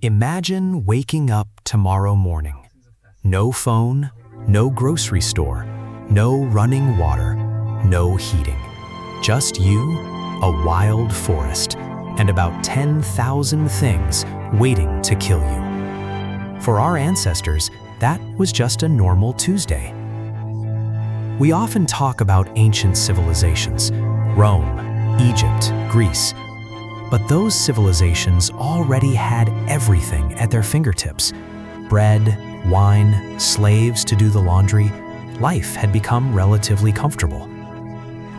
Imagine waking up tomorrow morning. No phone, no grocery store, no running water, no heating. Just you, a wild forest, and about 10,000 things waiting to kill you. For our ancestors, that was just a normal Tuesday. We often talk about ancient civilizations, Rome, Egypt, Greece. But those civilizations already had everything at their fingertips. Bread, wine, slaves to do the laundry. Life had become relatively comfortable.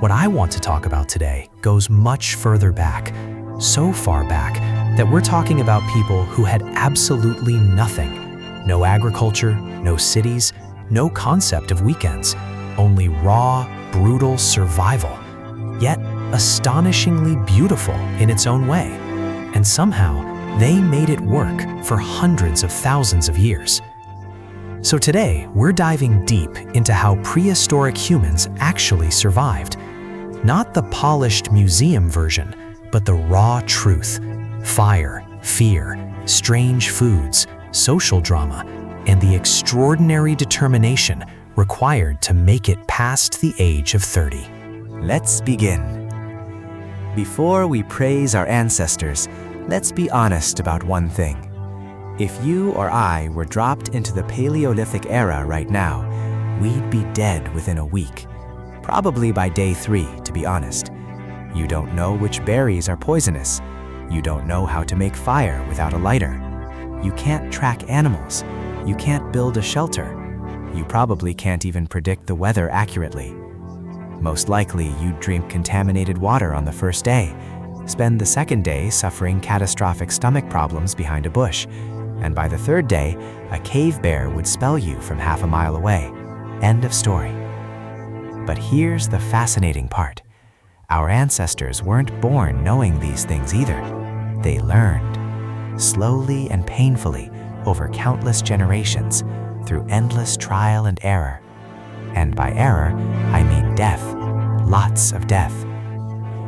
What I want to talk about today goes much further back, so far back that we're talking about people who had absolutely nothing. No agriculture, no cities, no concept of weekends, only raw, brutal survival. Yet astonishingly beautiful in its own way. And somehow, they made it work for hundreds of thousands of years. So today, we're diving deep into how prehistoric humans actually survived. Not the polished museum version, but the raw truth. Fire, fear, strange foods, social drama, and the extraordinary determination required to make it past the age of 30. Let's begin. Before we praise our ancestors, let's be honest about one thing. If you or I were dropped into the Paleolithic era right now, we'd be dead within a week. Probably by day 3, to be honest. You don't know which berries are poisonous. You don't know how to make fire without a lighter. You can't track animals. You can't build a shelter. You probably can't even predict the weather accurately. Most likely, you'd drink contaminated water on the first day, spend the second day suffering catastrophic stomach problems behind a bush, and by the third day, a cave bear would spell you from half a mile away. End of story. But here's the fascinating part. Our ancestors weren't born knowing these things either. They learned, slowly and painfully, over countless generations, through endless trial and error. And by error, I mean death, lots of death.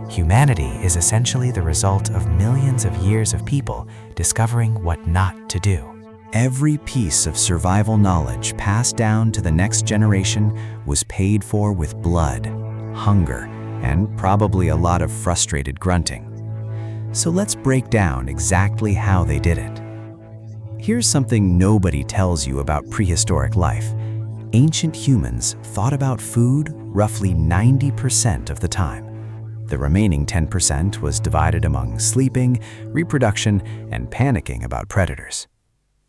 Humanity is essentially the result of millions of years of people discovering what not to do. Every piece of survival knowledge passed down to the next generation was paid for with blood, hunger, and probably a lot of frustrated grunting. So let's break down exactly how they did it. Here's something nobody tells you about prehistoric life. Ancient humans thought about food roughly 90% of the time. The remaining 10% was divided among sleeping, reproduction, and panicking about predators.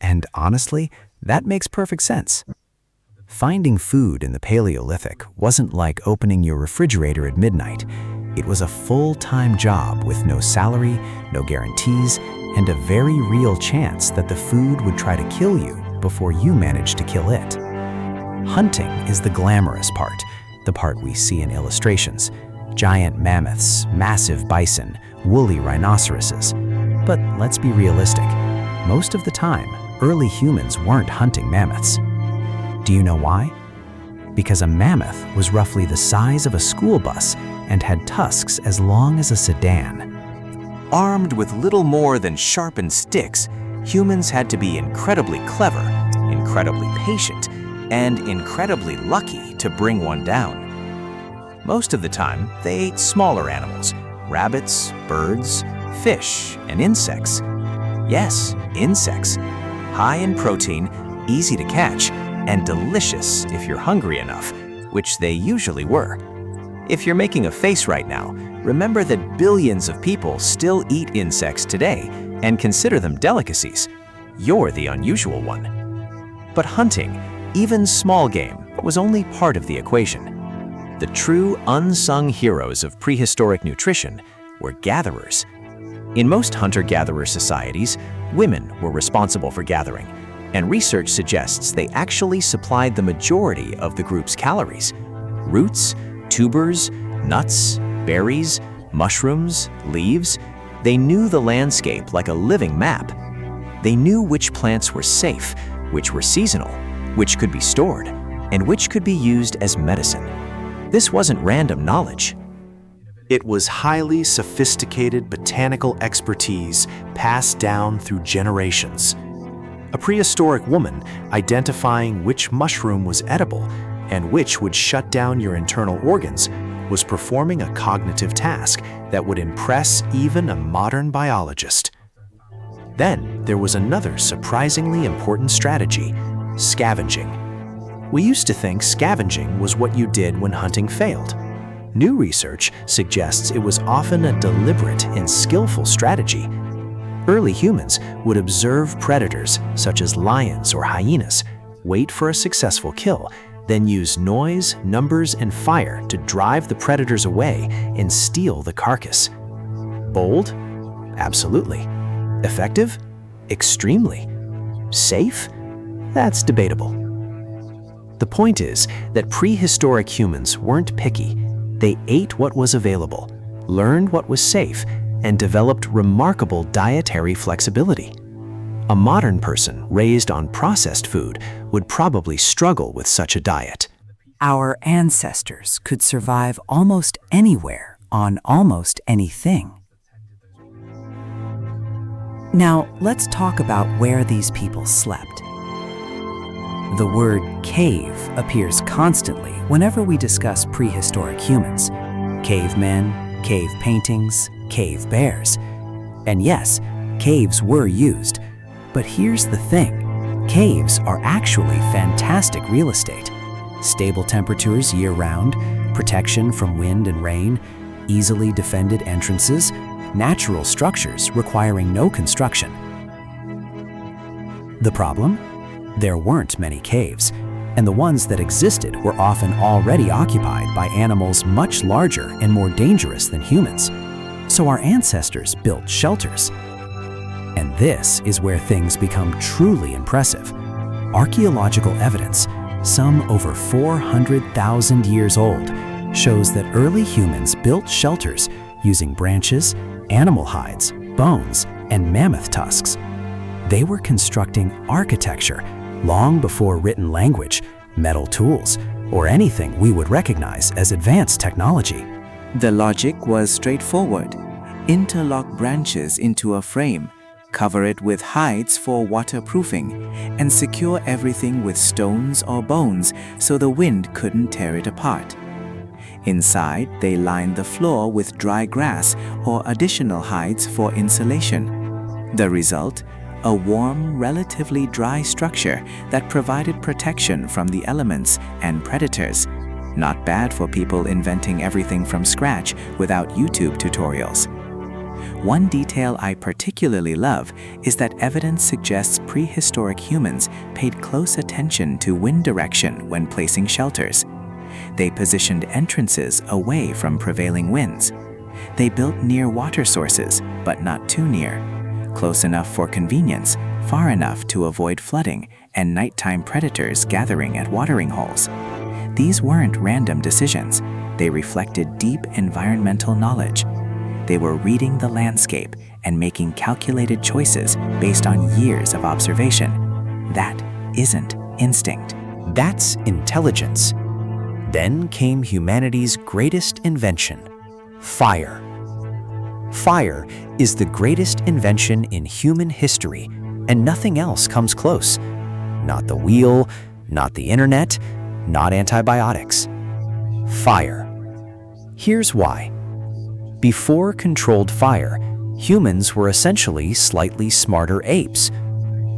And honestly, that makes perfect sense. Finding food in the Paleolithic wasn't like opening your refrigerator at midnight. It was a full-time job with no salary, no guarantees, and a very real chance that the food would try to kill you before you managed to kill it. Hunting is the glamorous part, the part we see in illustrations. Giant mammoths, massive bison, woolly rhinoceroses. But let's be realistic. Most of the time, early humans weren't hunting mammoths. Do you know why? Because a mammoth was roughly the size of a school bus and had tusks as long as a sedan. Armed with little more than sharpened sticks, humans had to be incredibly clever, incredibly patient, and incredibly lucky to bring one down. Most of the time, they ate smaller animals, rabbits, birds, fish, and insects. Yes, insects. High in protein, easy to catch, and delicious if you're hungry enough, which they usually were. If you're making a face right now, remember that billions of people still eat insects today and consider them delicacies. You're the unusual one. But hunting, even small game, was only part of the equation. The true unsung heroes of prehistoric nutrition were gatherers. In most hunter-gatherer societies, women were responsible for gathering, and research suggests they actually supplied the majority of the group's calories. Roots, tubers, nuts, berries, mushrooms, leaves, they knew the landscape like a living map. They knew which plants were safe, which were seasonal, which could be stored, and which could be used as medicine. This wasn't random knowledge. It was highly sophisticated botanical expertise passed down through generations. A prehistoric woman identifying which mushroom was edible and which would shut down your internal organs was performing a cognitive task that would impress even a modern biologist. Then there was another surprisingly important strategy: scavenging. We used to think scavenging was what you did when hunting failed. New research suggests it was often a deliberate and skillful strategy. Early humans would observe predators such as lions or hyenas, wait for a successful kill, then use noise, numbers, and fire to drive the predators away and steal the carcass. Bold? Absolutely. Effective? Extremely. Safe? That's debatable. The point is that prehistoric humans weren't picky. They ate what was available, learned what was safe, and developed remarkable dietary flexibility. A modern person raised on processed food would probably struggle with such a diet. Our ancestors could survive almost anywhere on almost anything. Now, let's talk about where these people slept. The word cave appears constantly whenever we discuss prehistoric humans. Cavemen, cave paintings, cave bears. And yes, caves were used. But here's the thing. Caves are actually fantastic real estate. Stable temperatures year-round, protection from wind and rain, easily defended entrances, natural structures requiring no construction. The problem? There weren't many caves, and the ones that existed were often already occupied by animals much larger and more dangerous than humans. So our ancestors built shelters. And this is where things become truly impressive. Archaeological evidence, some over 400,000 years old, shows that early humans built shelters using branches, animal hides, bones, and mammoth tusks. They were constructing architecture long before written language, metal tools, or anything we would recognize as advanced technology. The logic was straightforward. Interlock branches into a frame, cover it with hides for waterproofing, and secure everything with stones or bones so the wind couldn't tear it apart. Inside, they lined the floor with dry grass or additional hides for insulation. The result? A warm, relatively dry structure that provided protection from the elements and predators. Not bad for people inventing everything from scratch without YouTube tutorials. One detail I particularly love is that evidence suggests prehistoric humans paid close attention to wind direction when placing shelters. They positioned entrances away from prevailing winds. They built near water sources, but not too near. Close enough for convenience, far enough to avoid flooding and nighttime predators gathering at watering holes. These weren't random decisions. They reflected deep environmental knowledge. They were reading the landscape and making calculated choices based on years of observation. That isn't instinct. That's intelligence. Then came humanity's greatest invention: fire. Fire is the greatest invention in human history, and nothing else comes close. Not the wheel, not the internet, not antibiotics. Fire. Here's why. Before controlled fire, humans were essentially slightly smarter apes.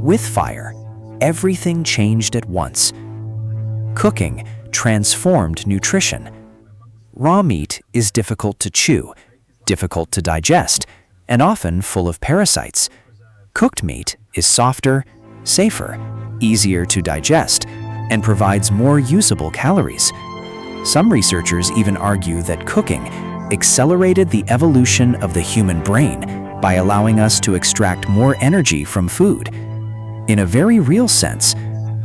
With fire, everything changed at once. Cooking transformed nutrition. Raw meat is difficult to chew, difficult to digest, and often full of parasites. Cooked meat is softer, safer, easier to digest, and provides more usable calories. Some researchers even argue that cooking accelerated the evolution of the human brain by allowing us to extract more energy from food. In a very real sense,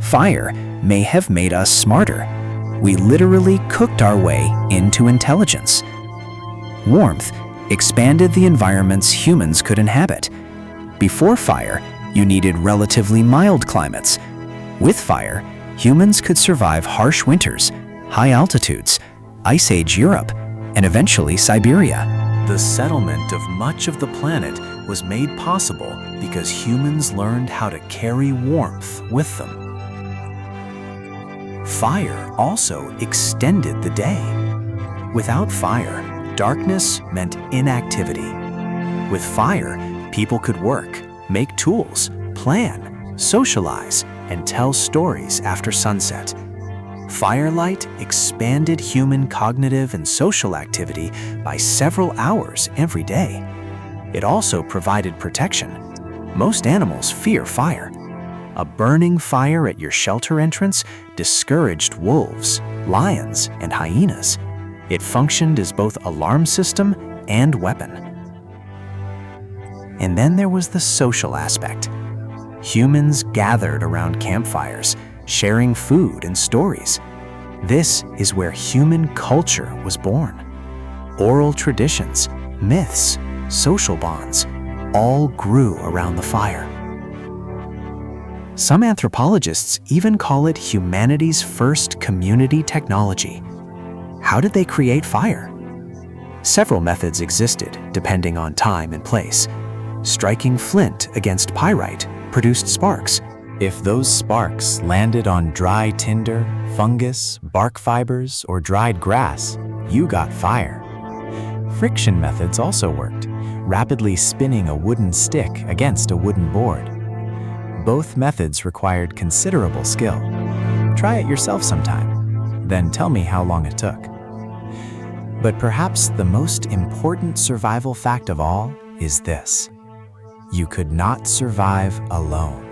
fire may have made us smarter. We literally cooked our way into intelligence. Warmth expanded the environments humans could inhabit. Before fire, you needed relatively mild climates. With fire, humans could survive harsh winters, high altitudes, Ice Age Europe, and eventually Siberia. The settlement of much of the planet was made possible because humans learned how to carry warmth with them. Fire also extended the day. Without fire, darkness meant inactivity. With fire, people could work, make tools, plan, socialize, and tell stories after sunset. Firelight expanded human cognitive and social activity by several hours every day. It also provided protection. Most animals fear fire. A burning fire at your shelter entrance discouraged wolves, lions, and hyenas. It functioned as both alarm system and weapon. And then there was the social aspect. Humans gathered around campfires, sharing food and stories. This is where human culture was born. Oral traditions, myths, social bonds, all grew around the fire. Some anthropologists even call it humanity's first community technology. How did they create fire? Several methods existed, depending on time and place. Striking flint against pyrite produced sparks. If those sparks landed on dry tinder, fungus, bark fibers, or dried grass, you got fire. Friction methods also worked, rapidly spinning a wooden stick against a wooden board. Both methods required considerable skill. Try it yourself sometime, then tell me how long it took. But perhaps the most important survival fact of all is this: you could not survive alone.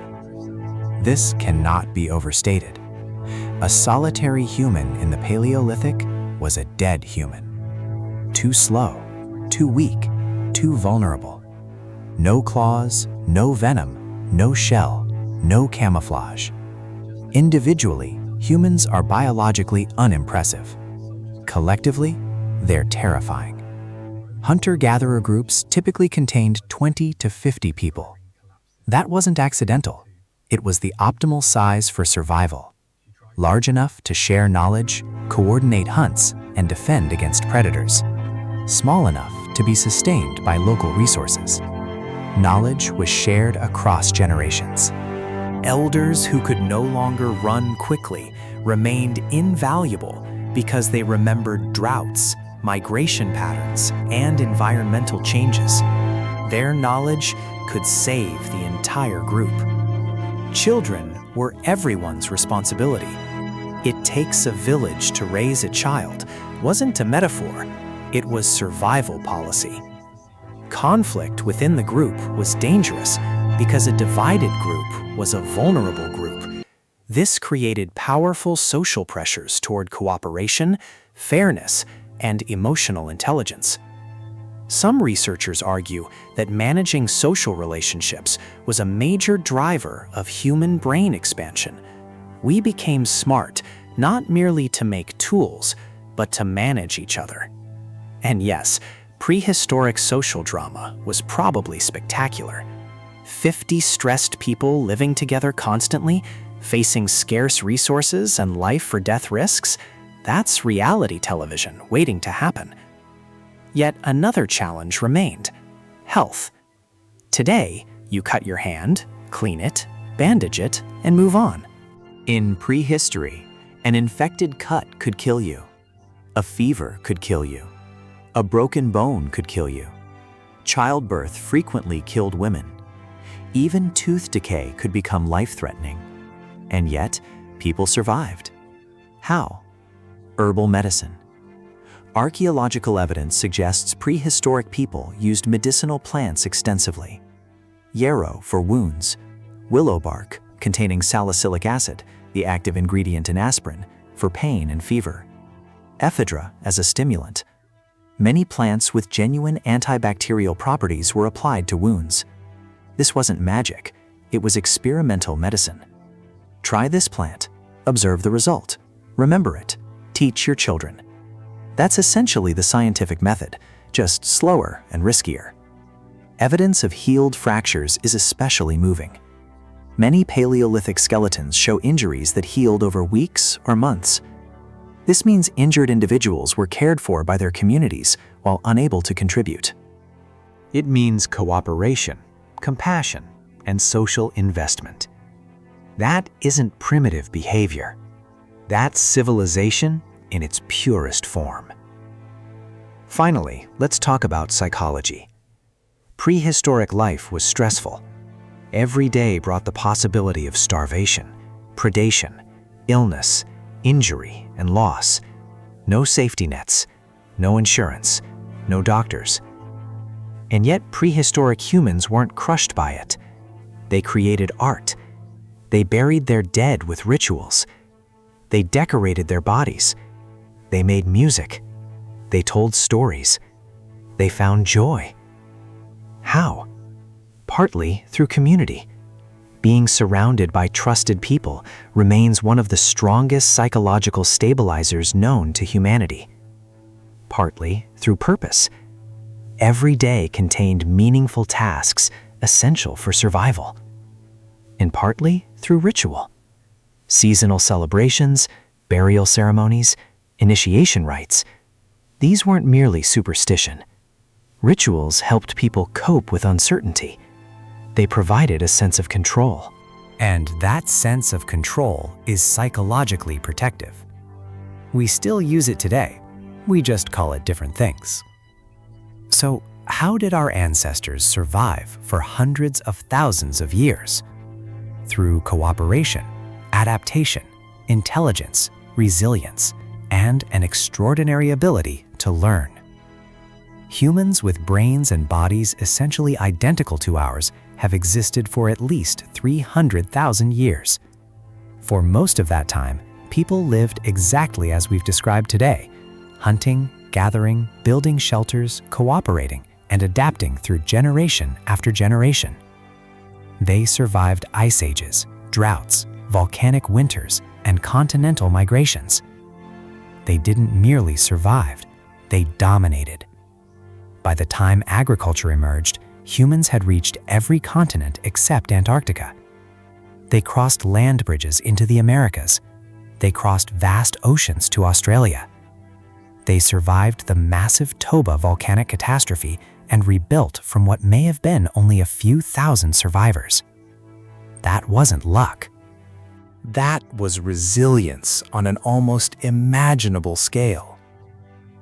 This cannot be overstated. A solitary human in the Paleolithic was a dead human. Too slow, too weak, too vulnerable. No claws, no venom, no shell, no camouflage. Individually, humans are biologically unimpressive. Collectively, they're terrifying. Hunter-gatherer groups typically contained 20 to 50 people. That wasn't accidental. It was the optimal size for survival. Large enough to share knowledge, coordinate hunts, and defend against predators. Small enough to be sustained by local resources. Knowledge was shared across generations. Elders who could no longer run quickly remained invaluable because they remembered droughts, migration patterns, and environmental changes. Their knowledge could save the entire group. Children were everyone's responsibility. It takes a village to raise a child wasn't a metaphor, it was survival policy. Conflict within the group was dangerous because a divided group was a vulnerable group. This created powerful social pressures toward cooperation, fairness, and emotional intelligence. Some researchers argue that managing social relationships was a major driver of human brain expansion. We became smart not merely to make tools, but to manage each other. And yes, prehistoric social drama was probably spectacular. 50 stressed people living together constantly, facing scarce resources and life-or-death risks, that's reality television waiting to happen. Yet another challenge remained: health. Today, you cut your hand, clean it, bandage it, and move on. In prehistory, an infected cut could kill you. A fever could kill you. A broken bone could kill you. Childbirth frequently killed women. Even tooth decay could become life-threatening. And yet, people survived. How? Herbal medicine. Archaeological evidence suggests prehistoric people used medicinal plants extensively. Yarrow for wounds, willow bark containing salicylic acid, the active ingredient in aspirin, for pain and fever. Ephedra as a stimulant. Many plants with genuine antibacterial properties were applied to wounds. This wasn't magic, it was experimental medicine. Try this plant, observe the result, remember it, teach your children. That's essentially the scientific method, just slower and riskier. Evidence of healed fractures is especially moving. Many Paleolithic skeletons show injuries that healed over weeks or months. This means injured individuals were cared for by their communities while unable to contribute. It means cooperation, compassion, and social investment. That isn't primitive behavior. That's civilization in its purest form. Finally, let's talk about psychology. Prehistoric life was stressful. Every day brought the possibility of starvation, predation, illness, injury, and loss. No safety nets, no insurance, no doctors. And yet prehistoric humans weren't crushed by it. They created art. They buried their dead with rituals. They decorated their bodies. They made music. They told stories. They found joy. How? Partly through community. Being surrounded by trusted people remains one of the strongest psychological stabilizers known to humanity. Partly through purpose. Every day contained meaningful tasks essential for survival. And partly through ritual. Seasonal celebrations, burial ceremonies, initiation rites. These weren't merely superstition. Rituals helped people cope with uncertainty. They provided a sense of control. And that sense of control is psychologically protective. We still use it today. We just call it different things. So, how did our ancestors survive for hundreds of thousands of years? Through cooperation, adaptation, intelligence, resilience, and an extraordinary ability to learn. Humans with brains and bodies essentially identical to ours have existed for at least 300,000 years. For most of that time, people lived exactly as we've described today, hunting, gathering, building shelters, cooperating, and adapting through generation after generation. They survived ice ages, droughts, volcanic winters, and continental migrations. They didn't merely survive, they dominated. By the time agriculture emerged, humans had reached every continent except Antarctica. They crossed land bridges into the Americas. They crossed vast oceans to Australia. They survived the massive Toba volcanic catastrophe and rebuilt from what may have been only a few thousand survivors. That wasn't luck. That was resilience on an almost imaginable scale.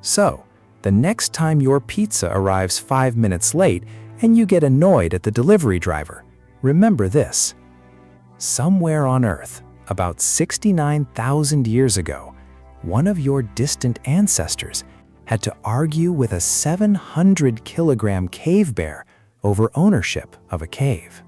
So, the next time your pizza arrives 5 minutes late and you get annoyed at the delivery driver, remember this. Somewhere on Earth, about 69,000 years ago, one of your distant ancestors had to argue with a 700-kilogram cave bear over ownership of a cave.